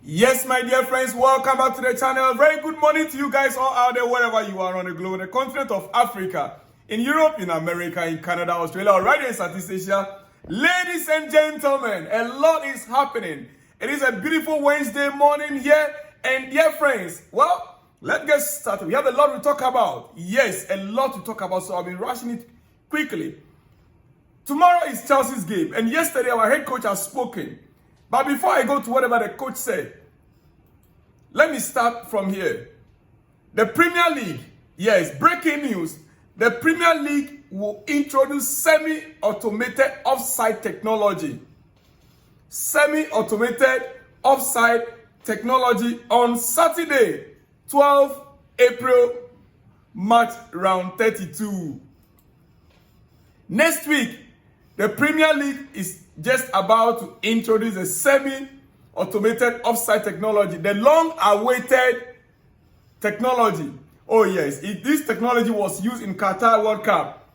Yes, my dear friends, welcome back to the channel. Very good morning to you guys all out there, wherever you are on the globe, the continent of Africa, in Europe, in America, in Canada, Australia, or right in Southeast Asia. Ladies and gentlemen, a lot is happening. It is a beautiful Wednesday morning here. And dear friends, well, let's get started. We have a lot to talk about. Yes, a lot to talk about, so I'll be rushing it quickly. Tomorrow is Chelsea's game, and yesterday our head coach has spoken. But before I go to whatever the coach said, let me start from here. The Premier League, yes, breaking news. The Premier League will introduce semi-automated offside technology. Semi-automated offside technology on Saturday, 12 April, match round 32. Next week, the Premier League is just about to introduce a semi-automated offside technology, the long-awaited technology. Oh yes, this technology was used in Qatar World Cup.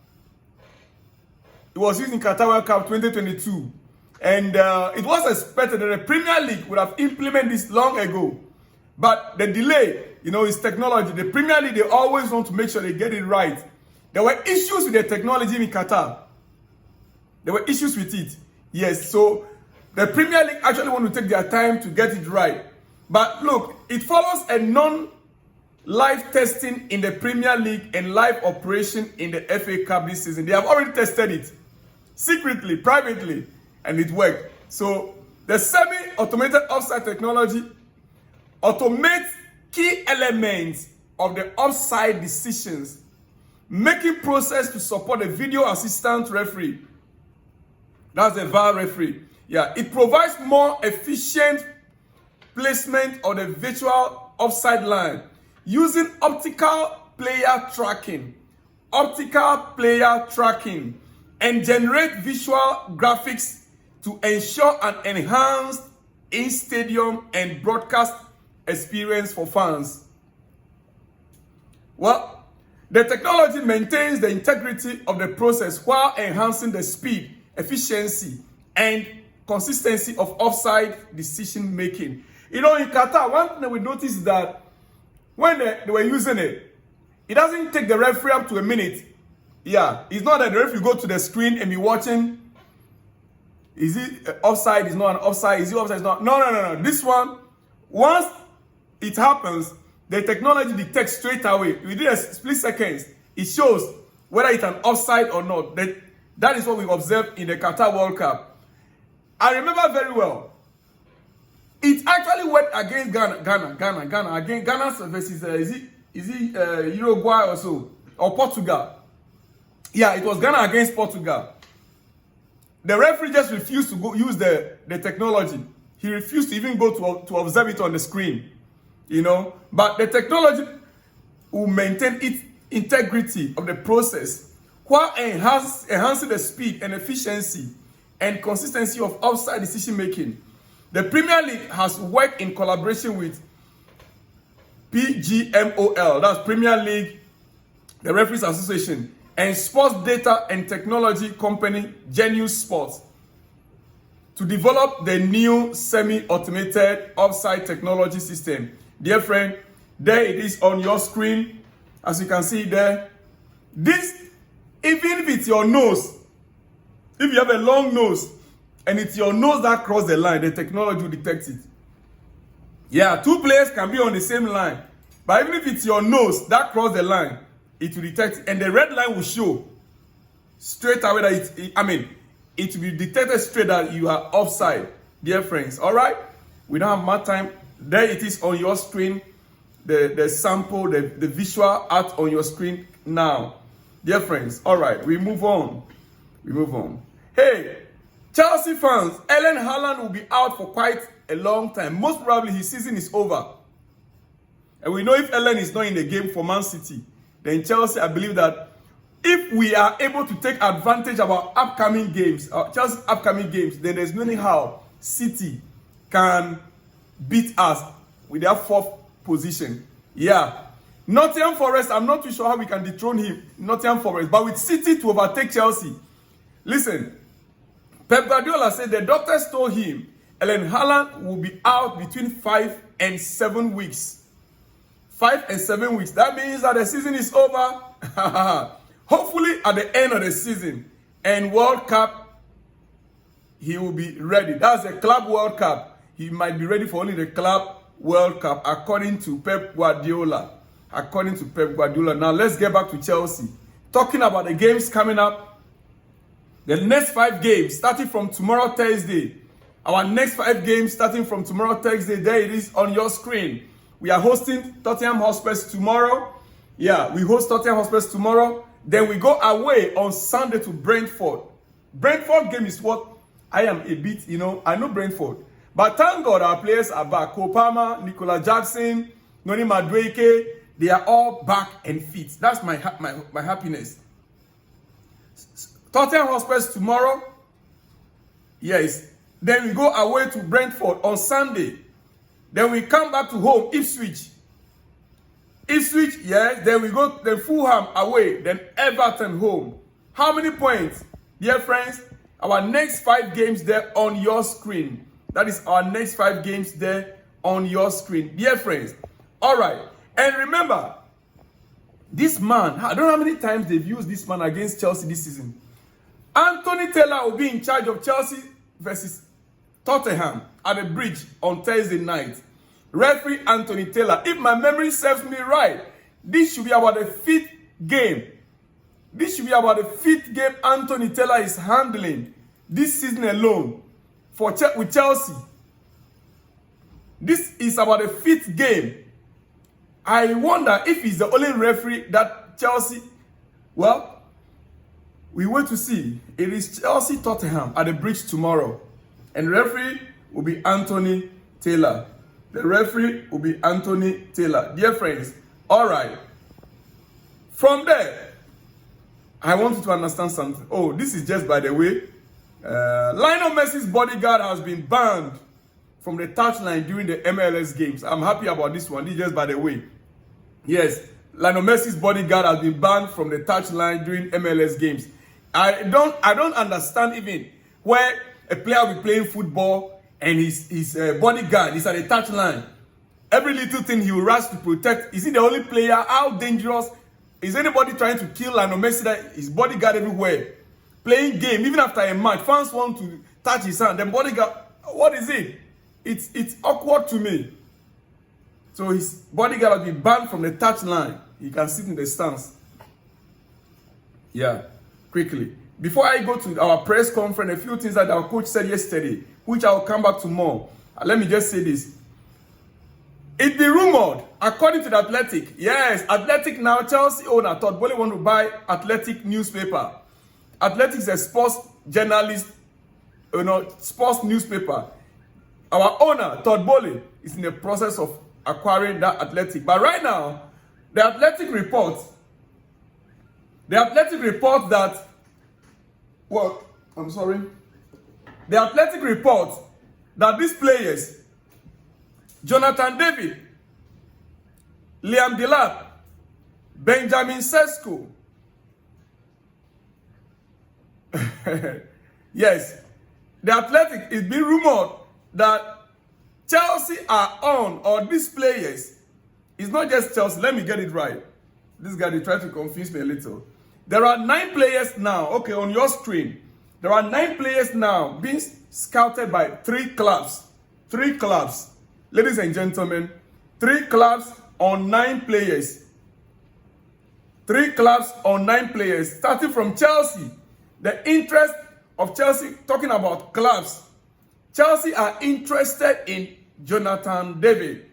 It was used in Qatar World Cup 2022. And it was expected that the Premier League would have implemented this long ago. But the delay, is technology. The Premier League, they always want to make sure they get it right. There were issues with the technology in Qatar. There were issues with it. Yes, so the Premier League actually want to take their time to get it right. But look, it follows a non-live testing in the Premier League and live operation in the FA Cup this season. They have already tested it secretly, privately, and it worked. So the semi-automated offside technology automates key elements of the offside decisions, making process to support the video assistant referee. That's the VAR referee. Yeah, it provides more efficient placement of the virtual offside line using optical player tracking, and generate visual graphics to ensure an enhanced in-stadium and broadcast experience for fans. Well, the technology maintains the integrity of the process while enhancing the speed, efficiency, and consistency of offside decision making. In Qatar, one thing that we noticed is that when they were using it, it doesn't take the referee up to a minute. Yeah, it's not that the referee go to the screen and be watching. Is it offside? Is not an offside? Is it offside? Is not? No. This one, once it happens, the technology detects straight away. Within a split seconds, it shows whether it's an offside or not. That is what we observed in the Qatar World Cup. I remember very well. It actually went against Ghana. Against Ghana versus is it Uruguay or so, or Portugal? Yeah, it was Ghana against Portugal. The referee just refused to go use the technology. He refused to even go to observe it on the screen. But the technology will maintain its integrity of the process while enhancing the speed and efficiency and consistency of offside decision making. The Premier League has worked in collaboration with PGMOL, that's Premier League, the Referees Association, and sports data and technology company Genius Sports to develop the new semi-automated offside technology system. Dear friend, there it is on your screen. As you can see there, this, even if it's your nose, if you have a long nose and it's your nose that crossed the line, the technology will detect it. Yeah, two players can be on the same line, but even if it's your nose that crossed the line, it will detect it, and the red line will show straight away that it will be detected straight that you are offside, dear friends. All right, we don't have much time. There it is on your screen, the sample, the visual art on your screen now. Dear friends, all right, we move on. Hey, Chelsea fans, Haaland will be out for quite a long time. Most probably his season is over. And we know if Haaland is not in the game for Man City, then Chelsea, I believe that if we are able to take advantage of our upcoming games, Chelsea's upcoming games, then there's no how City can beat us with their fourth position. Yeah. Nottingham Forest, I'm not too sure how we can dethrone him, Nottingham Forest. But with City to overtake Chelsea, listen, Pep Guardiola said the doctors told him Erling Haaland will be out between 5 and 7 weeks. 5 and 7 weeks. That means that the season is over. Hopefully at the end of the season and World Cup, he will be ready. That's the Club World Cup. He might be ready for only the Club World Cup, according to Pep Guardiola. According to Pep Guardiola. Now let's get back to Chelsea. Talking about the games coming up. The next 5 games starting from tomorrow, Thursday. Our next 5 games starting from tomorrow, Thursday. There it is on your screen. We are hosting Tottenham Hotspur tomorrow. Yeah, we host Tottenham Hotspur tomorrow. Then we go away on Sunday to Brentford. Brentford game is what I am a bit, I know Brentford. But thank God our players are back. Kopama, Nicola Jackson, Noni Madueke, they are all back and fit. That's my happiness. Tottenham Hotspur tomorrow. Yes. Then we go away to Brentford on Sunday. Then we come back to home, Ipswich. Ipswich, yes. Then we go to Fulham away. Then Everton home. How many points? Dear friends, our next 5 games there on your screen. That is our next 5 games there on your screen. Dear friends. All right. And remember, this man, I don't know how many times they've used this man against Chelsea this season. Anthony Taylor will be in charge of Chelsea versus Tottenham at the bridge on Thursday night. Referee Anthony Taylor. If my memory serves me right, this should be about the 5th game. This should be about the 5th game Anthony Taylor is handling this season alone with Chelsea. This is about the 5th game. I wonder if he's the only referee that Chelsea, well, we wait to see. It is Chelsea Tottenham at the bridge tomorrow. And the referee will be Anthony Taylor. The referee will be Anthony Taylor. Dear friends, all right. From there, I want you to understand something. Oh, this is just by the way. Lionel Messi's bodyguard has been banned from the touchline during the MLS games. I'm happy about this one. This is just by the way. Yes, Lionel Messi's bodyguard has been banned from the touchline during MLS games. I don't understand even where a player will be playing football and his bodyguard is at the touchline. Every little thing he will rush to protect. Is he the only player? How dangerous? Is anybody trying to kill Lionel Messi that his bodyguard everywhere? Playing game, even after a match, fans want to touch his hand. Then bodyguard, what is it? It's awkward to me. So his bodyguard has been banned from the touchline. He can sit in the stands. Yeah, quickly. Before I go to our press conference, a few things that our coach said yesterday, which I will come back to more. Let me just say this. It's been rumored, according to the Athletic. Yes, Athletic now, Chelsea owner Todd Boehly want to buy Athletic newspaper. Athletic is a sports journalist, sports newspaper. Our owner, Todd Boehly, is in the process of acquiring that Athletic. But right now, the Athletic reports that, well, I'm sorry. The Athletic reports that these players, Jonathan David, Liam Delap, Benjamin Sesko, yes, the Athletic is being rumored that Chelsea are on, or these players, it's not just Chelsea, let me get it right. This guy, they try to confuse me a little. There are 9 players now, okay, on your screen. There are 9 players now being scouted by 3 clubs. 3 clubs. Ladies and gentlemen, 3 clubs on 9 players. 3 clubs on 9 players, starting from Chelsea. The interest of Chelsea, talking about clubs. Chelsea are interested in Jonathan David,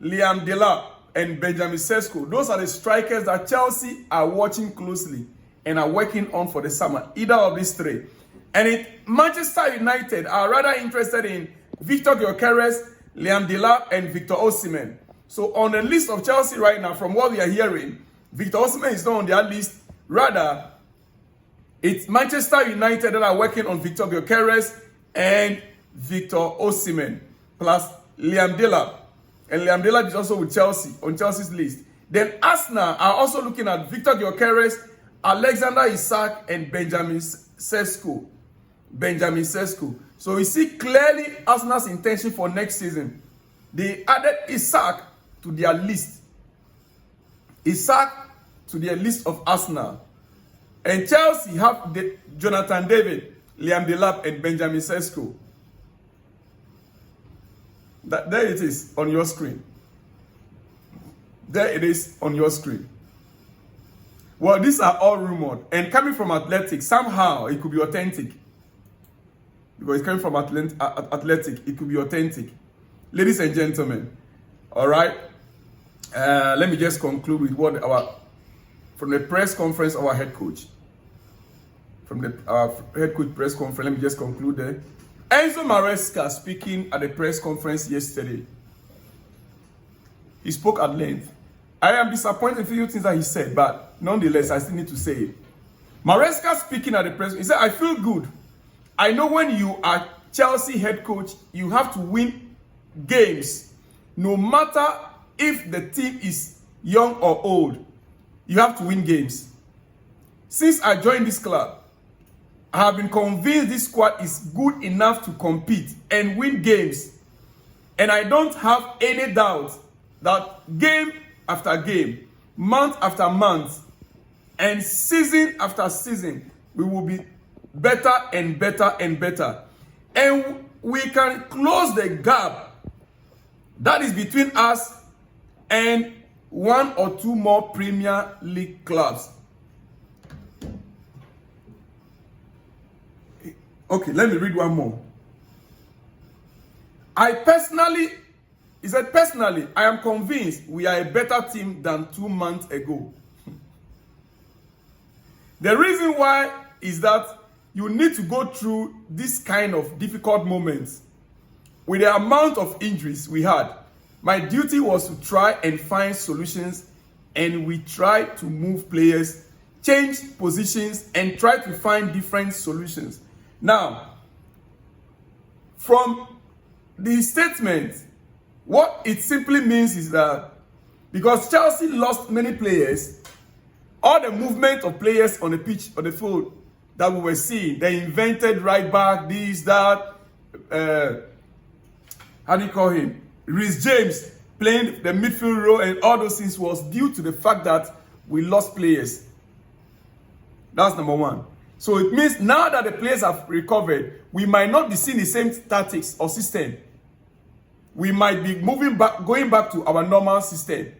Liam Delap, and Benjamin Sesko. Those are the strikers that Chelsea are watching closely and are working on for the summer. Either of these 3. And Manchester United are rather interested in Victor Gyökeres, Liam Delap, and Victor Osimhen. So on the list of Chelsea right now, from what we are hearing, Victor Osimhen is not on their list. Rather, it's Manchester United that are working on Victor Gyökeres and Victor Osimhen, plus Liam Delap. And Liam Delap is also with Chelsea, on Chelsea's list. Then Arsenal are also looking at Victor Gyökeres, Alexander Isak, and Benjamin Sesko. Benjamin Sesko. So you see clearly Arsenal's intention for next season. They added Isaac to their list. Isaac to their list of Arsenal. And Chelsea have Jonathan David, Liam Delap, and Benjamin Sesko. There it is on your screen. There it is on your screen. Well, these are all rumored. And coming from Athletic, somehow it could be authentic. Because it's coming from Athletic, it could be authentic. Ladies and gentlemen, all right? Let me just conclude with what from the press conference of our head coach. From our head coach press conference, let me just conclude there. Enzo Maresca speaking at the press conference yesterday. He spoke at length. I am disappointed in a few things that he said, but nonetheless, I still need to say it. Maresca speaking at the press, he said, I feel good. I know when you are Chelsea head coach, you have to win games. No matter if the team is young or old, you have to win games. Since I joined this club, I have been convinced this squad is good enough to compete and win games. And I don't have any doubt that game after game, month after month, and season after season, we will be better and better and better. And we can close the gap that is between us and one or two more Premier League clubs. Okay, let me read one more. He said, personally, I am convinced we are a better team than 2 months ago. The reason why is that you need to go through this kind of difficult moments. With the amount of injuries we had, my duty was to try and find solutions, and we tried to move players, change positions, and try to find different solutions. Now, from the statement, what it simply means is that because Chelsea lost many players, all the movement of players on the pitch, on the field that we were seeing, they invented right back, this, that, how do you call him? Reece James playing the midfield role and all those things was due to the fact that we lost players. That's number one. So it means now that the players have recovered, we might not be seeing the same tactics or system. We might be moving back, going back to our normal system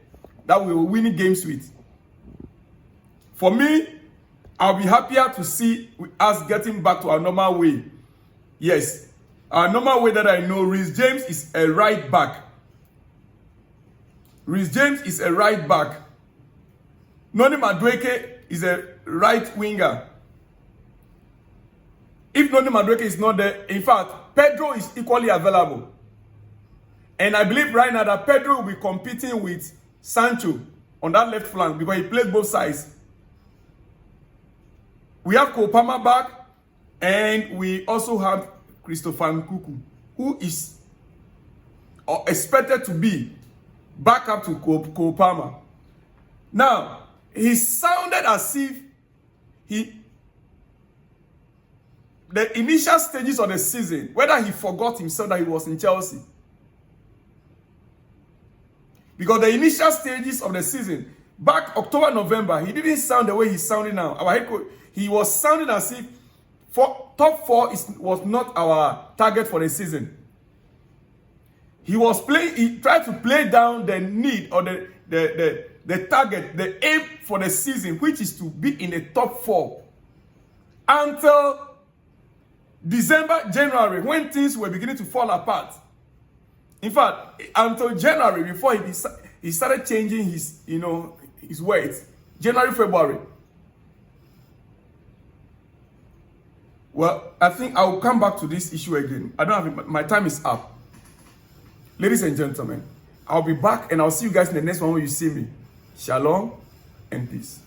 that we were winning games with. For me, I'll be happier to see us getting back to our normal way. Yes, our normal way that I know, Reece James is a right back. Reece James is a right back. Noni Madueke is a right winger. If Noni Madueke is not there, in fact, Pedro is equally available. And I believe right now that Pedro will be competing with Sancho on that left flank because he plays both sides. We have Kopama back, and we also have Christopher Nkuku, who is expected to be back up to Kopama. Now, he sounded as if the initial stages of the season, whether he forgot himself that he was in Chelsea. Because the initial stages of the season, back October, November, he didn't sound the way he's sounding now. Our head coach, he was sounding as if top four was not our target for the season. He tried to play down the need or the target, the aim for the season, which is to be in the top four. Until December, January, when things were beginning to fall apart. In fact, until January, before he started changing his words. January, February. Well, I think I will come back to this issue again. I don't have my time is up. Ladies and gentlemen, I'll be back and I'll see you guys in the next one when you see me. Shalom and peace.